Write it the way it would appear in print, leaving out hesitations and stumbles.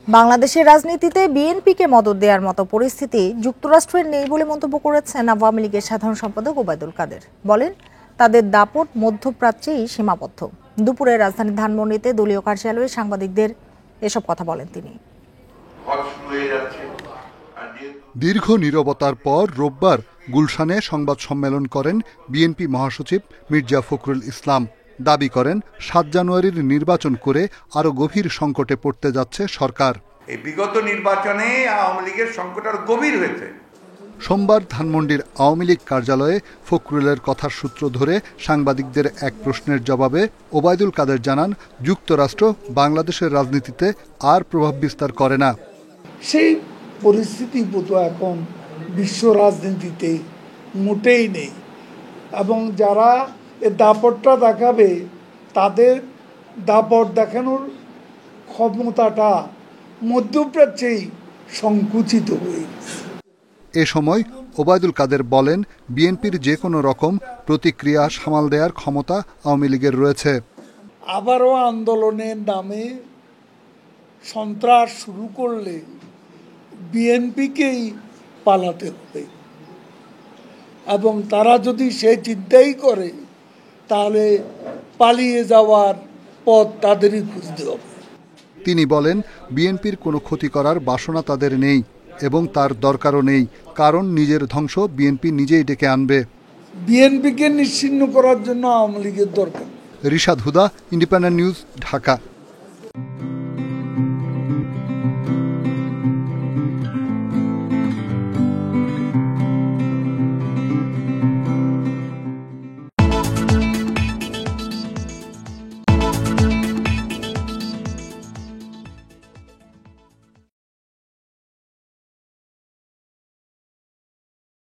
বাংলাদেশের রাজনীতিতে বিএনপিকে মদদ দেওয়ার মতো পরিস্থিতি যুক্তরাষ্ট্রের নেই বলে মন্তব্য করেছেন আওয়ামী লীগের সাধারণ সম্পাদক ওবায়দুল কাদের। বলেন, তাদের দাপট মধ্যপ্রাচ্যেই সীমাবদ্ধ। দুপুরে রাজধানীর ধানমন্ডিতে দলীয় কার্যালয়ে সাংবাদিকদের এসব কথা বলেন তিনি। দীর্ঘ নীরবতার পর রোববার গুলশানে সংবাদ সম্মেলন করেন বিএনপি মহাসচিব মির্জা ফখরুল ইসলাম। দাবি করেন ৭ জানুয়ারির নির্বাচন করে আরো গভীর সংকটে পড়তে যাচ্ছে সরকার। এই বিগত নির্বাচনে আওয়ামী লীগের সংকট আরো গভীর হয়েছে। সোমবার ধানমন্ডির আওয়ামী লীগ কার্যালয়ে ফখরুলের কথার সূত্র ধরে সাংবাদিকদের এক প্রশ্নের জবাবে ওবায়দুল কাদের জানান, যুক্তরাষ্ট্র বাংলাদেশের রাজনীতিতে আর প্রভাব বিস্তার করে না। সেই পরিস্থিতি এখন বিশ্ব রাজনীতিতে মোটেই নেই, এবং যারা এ দাপটটা দেখাবে তাদের দাপট দেখানোর ক্ষমতাটা মধ্যপ্রাচ্যেই সংকুচিত হয়েছে। এ সময় ওবায়দুল কাদের বলেন, বিএনপির যে কোনো রকম প্রতিক্রিয়া সামাল দেওয়ার ক্ষমতা আওয়ামী লীগের রয়েছে। আবারও আন্দোলনের নামে সন্ত্রাস শুরু করলে বিএনপিকেই পালাতে হবে, এবং তারা যদি সে চিন্তাই করে তাহলে পালিয়ে যাওয়ার পথ তাদেরই খুঁজতে হবে। তিনি বলেন, বিএনপির কোনো ক্ষতি করার বাসনা তাদের নেই এবং তার দরকারও নেই, কারণ নিজের ধ্বংস বিএনপি নিজেই ডেকে আনবে। বিএনপিকে নিশ্চিহ্ন করার জন্য আওয়ামী লীগের দরকার। রিশাদ হুদা, ইন্ডিপেন্ডেন্ট নিউজ, ঢাকা।